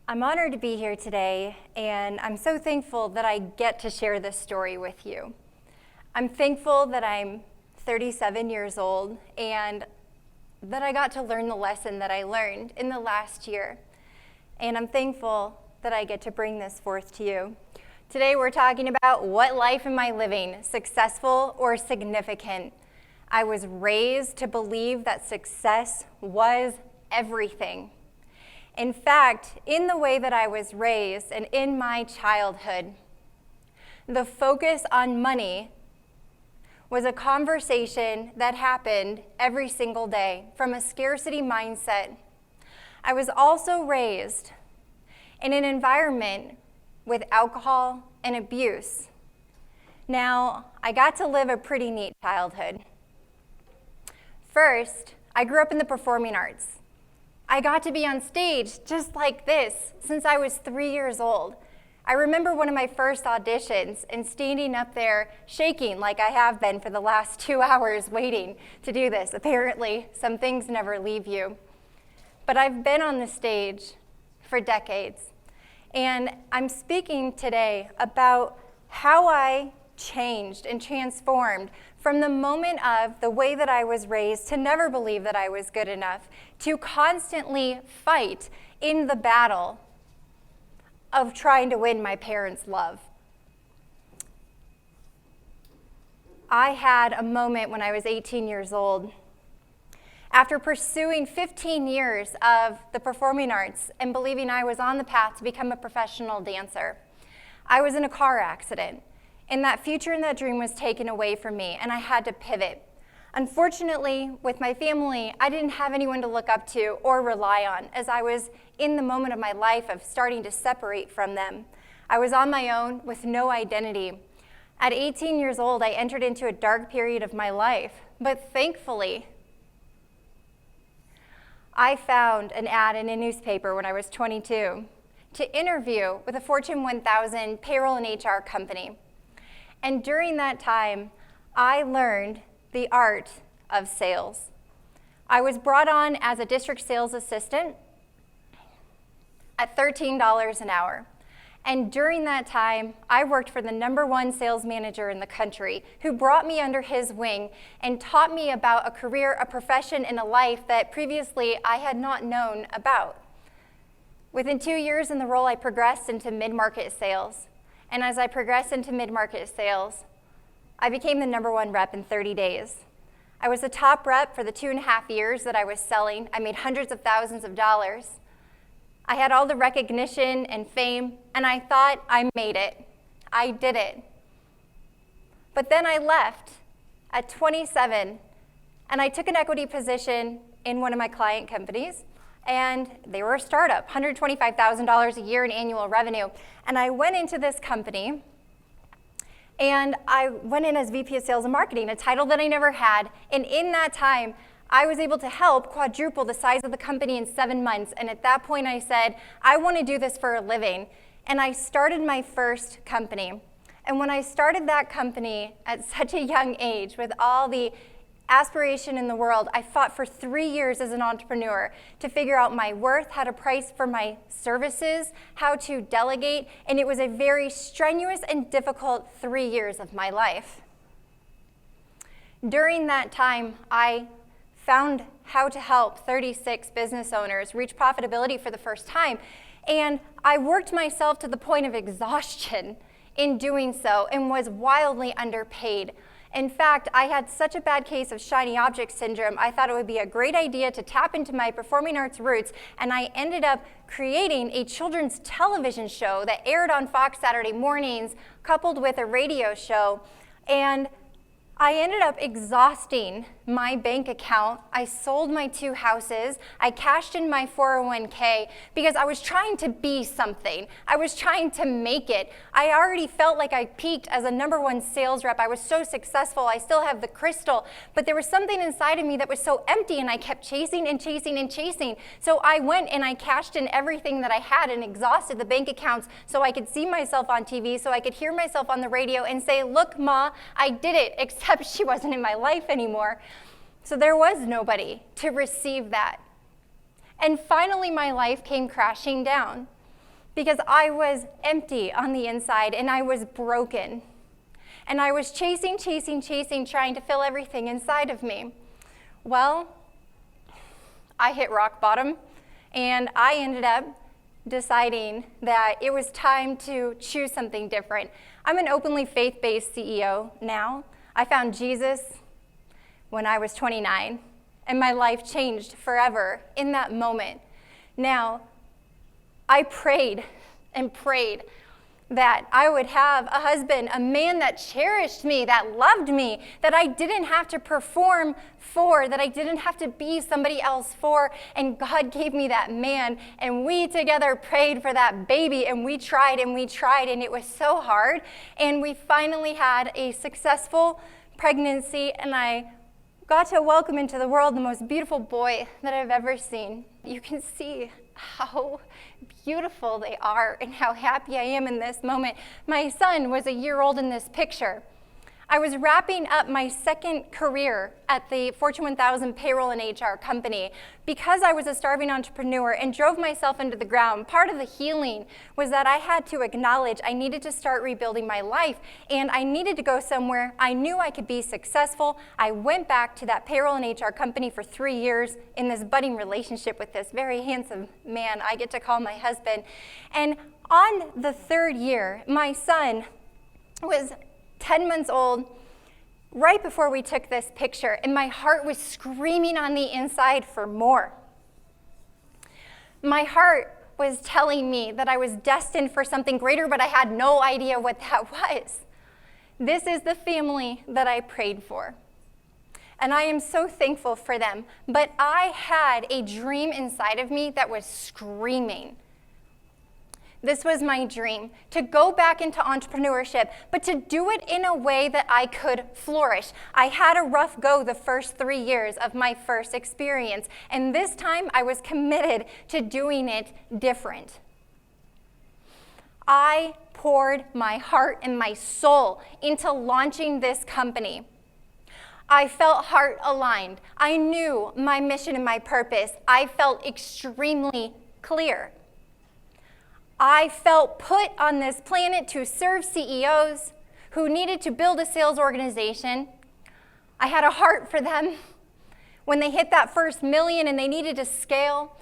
I'm honored to be here today, and I'm so thankful that I get to share this story with you. I'm thankful that I'm 37 years old and that I got to learn the lesson that I learned in the last year. And I'm thankful that I get to bring this forth to you. Today we're talking about what life am I living, successful or significant? I was raised to believe that success was everything. In fact, in the way that I was raised and in my childhood, the focus on money was a conversation that happened every single day from a scarcity mindset. I was also raised in an environment with alcohol and abuse. Now, I got to live a pretty neat childhood. First, I grew up in the performing arts. I got to be on stage just like this since I was 3 years old. I remember one of my first auditions and standing up there shaking like I have been for the last 2 hours waiting to do this. Apparently, some things never leave you. But I've been on the stage for decades, and I'm speaking today about how I changed and transformed from the moment of the way that I was raised to never believe that I was good enough, to constantly fight in the battle of trying to win my parents' love. I had a moment when I was 18 years old. After pursuing 15 years of the performing arts and believing I was on the path to become a professional dancer, I was in a car accident, and that future and that dream was taken away from me, and I had to pivot. Unfortunately, with my family, I didn't have anyone to look up to or rely on, as I was in the moment of my life of starting to separate from them. I was on my own with no identity. At 18 years old, I entered into a dark period of my life, but thankfully, I found an ad in a newspaper when I was 22 to interview with a Fortune 1000 payroll and HR company. And during that time, I learned the art of sales. I was brought on as a district sales assistant at $13 an hour. And during that time, I worked for the #1 sales manager in the country, who brought me under his wing and taught me about a career, a profession, and a life that previously I had not known about. Within 2 years in the role, I progressed into mid-market sales. And as I progressed into mid-market sales, I became the #1 rep in 30 days. I was the top rep for the 2.5 years that I was selling. I made hundreds of thousands of dollars. I had all the recognition and fame, and I thought I made it. I did it. But then I left at 27, and I took an equity position in one of my client companies, and they were a startup, $125,000 a year in annual revenue. And I went into this company, and I went in as VP of Sales and Marketing, a title that I never had. And in that time, I was able to help quadruple the size of the company in 7 months. And at that point, I said, I want to do this for a living. And I started my first company. And when I started that company at such a young age, with all the aspiration in the world, I fought for 3 years as an entrepreneur to figure out my worth, how to price for my services, how to delegate, and it was a very strenuous and difficult 3 years of my life. During that time, I found how to help 36 business owners reach profitability for the first time, and I worked myself to the point of exhaustion in doing so and was wildly underpaid. In fact, I had such a bad case of shiny object syndrome, I thought it would be a great idea to tap into my performing arts roots, and I ended up creating a children's television show that aired on Fox Saturday mornings, coupled with a radio show, and I ended up exhausting my bank account. I sold my 2 houses. I cashed in my 401k because I was trying to be something. I was trying to make it. I already felt like I peaked as a #1 sales rep. I was so successful. I still have the crystal, but there was something inside of me that was so empty, and I kept chasing and chasing and chasing. So I went and I cashed in everything that I had and exhausted the bank accounts so I could see myself on TV, so I could hear myself on the radio and say, look, Ma, I did it, except she wasn't in my life anymore. So there was nobody to receive that. And finally, my life came crashing down. because I was empty on the inside and I was broken. And I was chasing, trying to fill everything inside of me. Well, I hit rock bottom, and I ended up deciding that it was time to choose something different. I'm an openly faith-based CEO now. I found Jesus when I was 29, and my life changed forever in that moment. Now, I prayed and prayed that I would have a husband, a man that cherished me, that loved me, that I didn't have to perform for, that I didn't have to be somebody else for, and God gave me that man, and we together prayed for that baby, and we tried, and it was so hard, and we finally had a successful pregnancy, and I got to welcome into the world the most beautiful boy that I've ever seen. You can see how beautiful they are and how happy I am in this moment. My son was a year old in this picture. I was wrapping up my second career at the Fortune 1000 payroll and HR company because I was a starving entrepreneur and drove myself into the ground. Part of the healing was that I had to acknowledge I needed to start rebuilding my life, and I needed to go somewhere I knew I could be successful. I went back to that payroll and HR company for 3 years in this budding relationship with this very handsome man I get to call my husband. And on the third year, my son was 10 months old, right before we took this picture, and my heart was screaming on the inside for more. My heart was telling me that I was destined for something greater, but I had no idea what that was. This is the family that I prayed for, and I am so thankful for them, but I had a dream inside of me that was screaming. This was my dream, to go back into entrepreneurship, but to do it in a way that I could flourish. I had a rough go the first 3 years of my first experience, and this time I was committed to doing it different. I poured my heart and my soul into launching this company. I felt heart aligned. I knew my mission and my purpose. I felt extremely clear. I felt put on this planet to serve CEOs who needed to build a sales organization. I had a heart for them when they hit that first million and they needed to scale,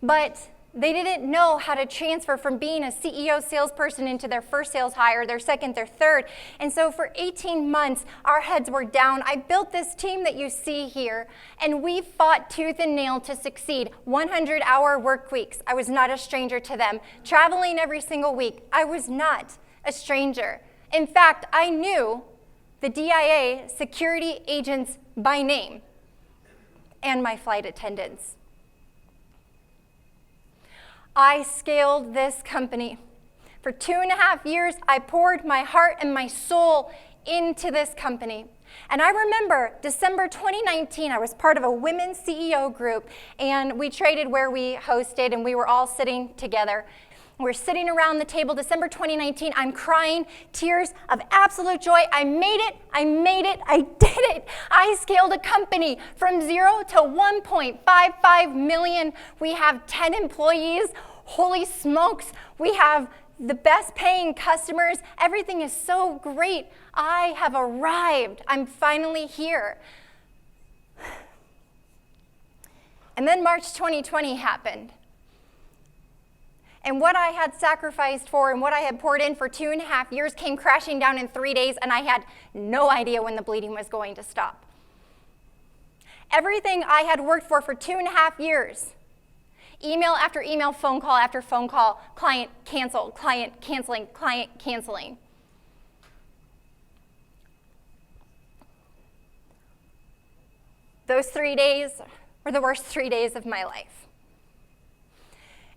but they didn't know how to transfer from being a CEO salesperson into their first sales hire, their second, their third. And so for 18 months, our heads were down. I built this team that you see here, and we fought tooth and nail to succeed. 100-hour work weeks. I was not a stranger to them. Traveling every single week. I was not a stranger. In fact, I knew the DIA security agents by name and my flight attendants. I scaled this company. For 2.5 years, I poured my heart and my soul into this company. And I remember December 2019, I was part of a women's CEO group, and we traded where we hosted, and we were all sitting together. We're sitting around the table, December 2019, I'm crying, tears of absolute joy. I made it, I did it. I scaled a company from 0 to 1.55 million. We have 10 employees. Holy smokes, we have the best paying customers. Everything is so great. I have arrived. I'm finally here. And then March 2020 happened. And what I had sacrificed for and what I had poured in for 2.5 years came crashing down in 3 days, and I had no idea when the bleeding was going to stop. Everything I had worked for 2.5 years, email after email, phone call after phone call, client canceled, client canceling, client canceling. Those 3 days were the worst 3 days of my life.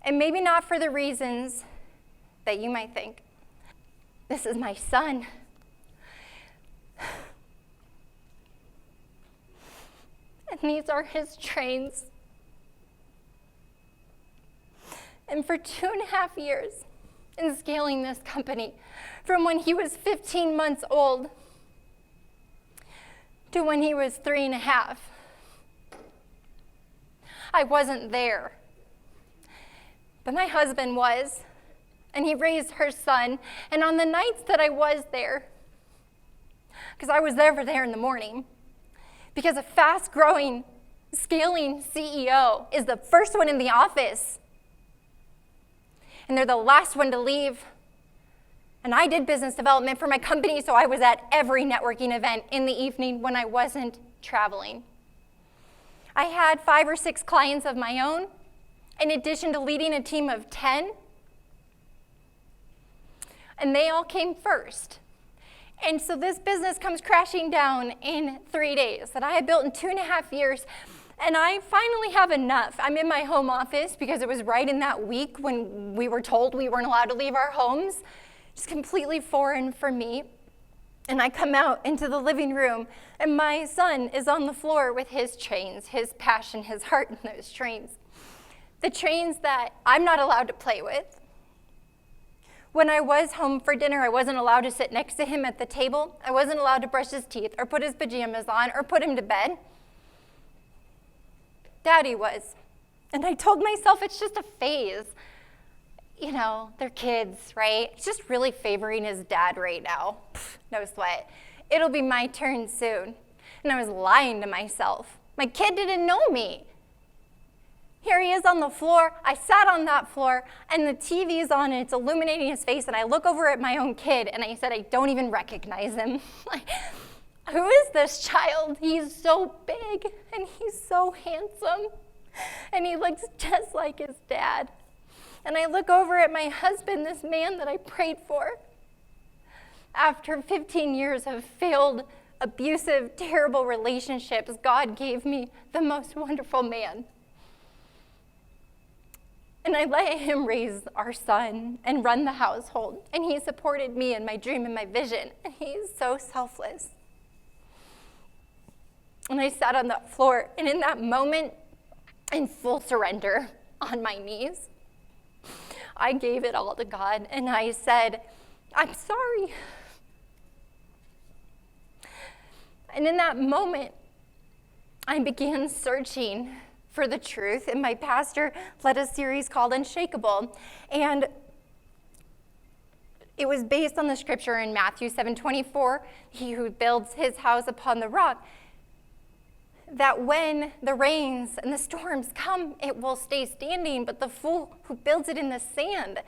And maybe not for the reasons that you might think. This is my son. And these are his trains. And for 2.5 years in scaling this company, from when he was 15 months old to when he was 3.5, I wasn't there. But my husband was, and he raised her son. And on the nights that I was there, because I was never there in the morning, because a fast-growing, scaling CEO is the first one in the office, and they're the last one to leave. And I did business development for my company, so I was at every networking event in the evening when I wasn't traveling. I had 5 or 6 clients of my own, in addition to leading a team of 10. And they all came first. And so this business comes crashing down in 3 days that I had built in 2.5 years. And I finally have enough. I'm in my home office because it was right in that week when we were told we weren't allowed to leave our homes. It's completely foreign for me. And I come out into the living room, and my son is on the floor with his chains, his passion, his heart in those chains. The chains that I'm not allowed to play with. When I was home for dinner, I wasn't allowed to sit next to him at the table. I wasn't allowed to brush his teeth or put his pajamas on or put him to bed. Daddy was. And I told myself it's just a phase. You know, they're kids, right? He's just really favoring his dad right now. No sweat. It'll be my turn soon. And I was lying to myself. My kid didn't know me. Here he is on the floor. I sat on that floor, and the TV is on, and it's illuminating his face, and I look over at my own kid, and I said, I don't even recognize him. Who is this child? He's so big, and he's so handsome, and he looks just like his dad. And I look over at my husband, this man that I prayed for. After 15 years of failed, abusive, terrible relationships, God gave me the most wonderful man. And I let him raise our son and run the household. And he supported me in my dream and my vision. And he's so selfless. And I sat on that floor, and in that moment, in full surrender, on my knees, I gave it all to God, and I said, I'm sorry. And in that moment, I began searching for the truth, and my pastor led a series called Unshakable, and it was based on the scripture in Matthew 7:24, he who builds his house upon the rock, that when the rains and the storms come, it will stay standing, but the fool who builds it in the sand,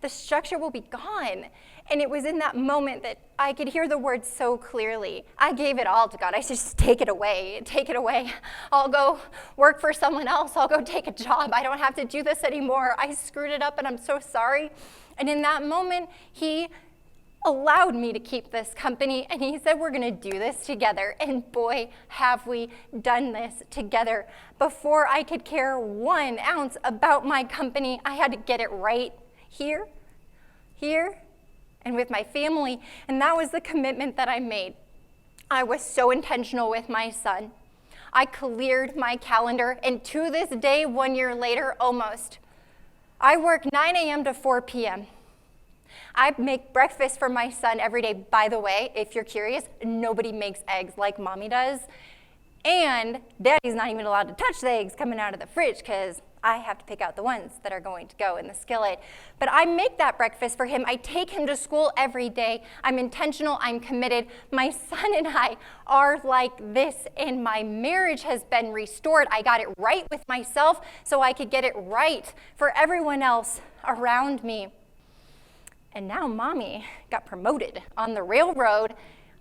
the structure will be gone. And it was in that moment that I could hear the words so clearly. I gave it all to God. I said, just take it away, take it away. I'll go work for someone else. I'll go take a job. I don't have to do this anymore. I screwed it up, and I'm so sorry. And in that moment, he allowed me to keep this company, and he said, we're gonna do this together. And boy, have we done this together. Before I could care 1 ounce about my company, I had to get it right here, and with my family. And that was the commitment that I made. I was so intentional with my son. I cleared my calendar, and to this day, 1 year later, almost, I work 9 a.m. to 4 p.m. I make breakfast for my son every day. By the way, if you're curious, nobody makes eggs like mommy does. And daddy's not even allowed to touch the eggs coming out of the fridge because I have to pick out the ones that are going to go in the skillet. But I make that breakfast for him. I take him to school every day. I'm intentional, I'm committed. My son and I are like this, and my marriage has been restored. I got it right with myself so I could get it right for everyone else around me. And now mommy got promoted on the railroad.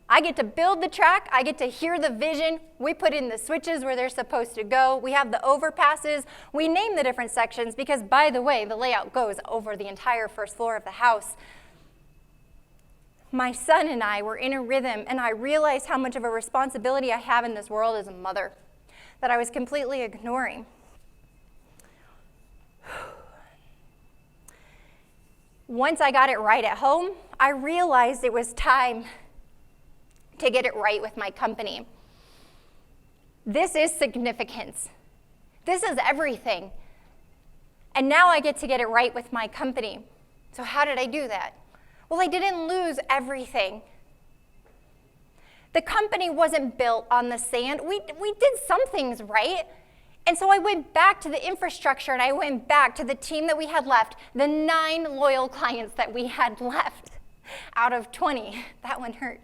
I get to build the track. I get to hear the vision. We put in the switches where they're supposed to go. We have the overpasses. We name the different sections because, by the way, the layout goes over the entire first floor of the house. My son and I were in a rhythm, and I realized how much of a responsibility I have in this world as a mother that I was completely ignoring. Once I got it right at home, I realized it was time to get it right with my company. This is significance. This is everything. And now I get to get it right with my company. So how did I do that? Well, I didn't lose everything. The company wasn't built on the sand. We did some things right. And so I went back to the infrastructure and I went back to the team that we had left, the 9 loyal clients that we had left out of 20. That one hurt.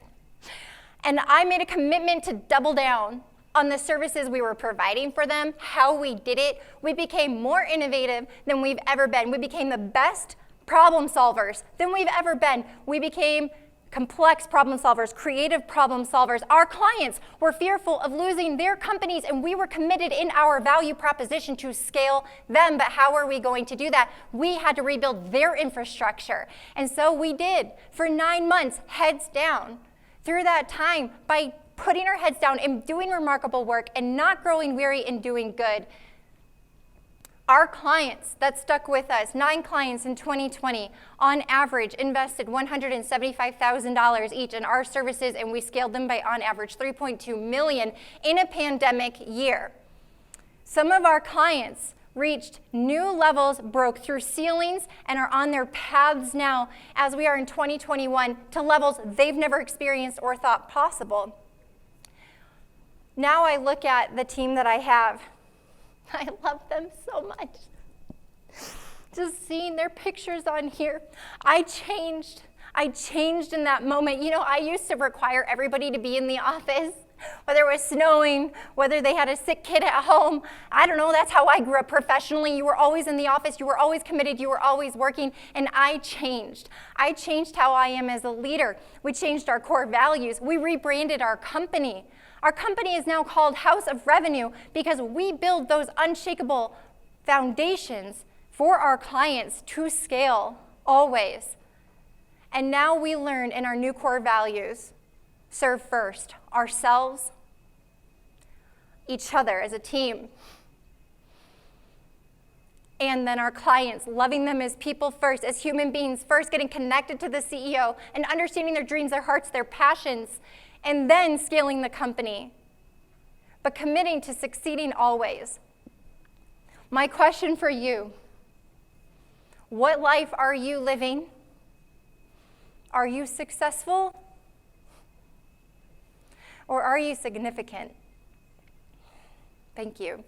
And I made a commitment to double down on the services we were providing for them, how we did it. We became more innovative than we've ever been. We became the best problem solvers than we've ever been. We became complex problem solvers, creative problem solvers. Our clients were fearful of losing their companies, and we were committed in our value proposition to scale them. But how are we going to do that? We had to rebuild their infrastructure. And so we did for 9 months, heads down. Through that time, by putting our heads down and doing remarkable work and not growing weary and doing good, our clients that stuck with us, 9 clients in 2020, on average invested $175,000 each in our services, and we scaled them by on average $3.2 million in a pandemic year. Some of our clients reached new levels, broke through ceilings, and are on their paths now, as we are in 2021, to levels they've never experienced or thought possible. Now I look at the team that I have. I love them so much. Just seeing their pictures on here, I changed in that moment. You know, I used to require everybody to be in the office, whether it was snowing, whether they had a sick kid at home. I don't know, that's how I grew up professionally. You were always in the office, you were always committed, you were always working, and I changed. I changed how I am as a leader. We changed our core values. We rebranded our company. Our company is now called House of Revenue because we build those unshakable foundations for our clients to scale always. And now we learn in our new core values, serve first, ourselves, each other as a team, and then our clients, loving them as people first, as human beings first, getting connected to the CEO and understanding their dreams, their hearts, their passions, and then scaling the company, but committing to succeeding always. My question for you, what life are you living? Are you successful? Or are you significant? Thank you.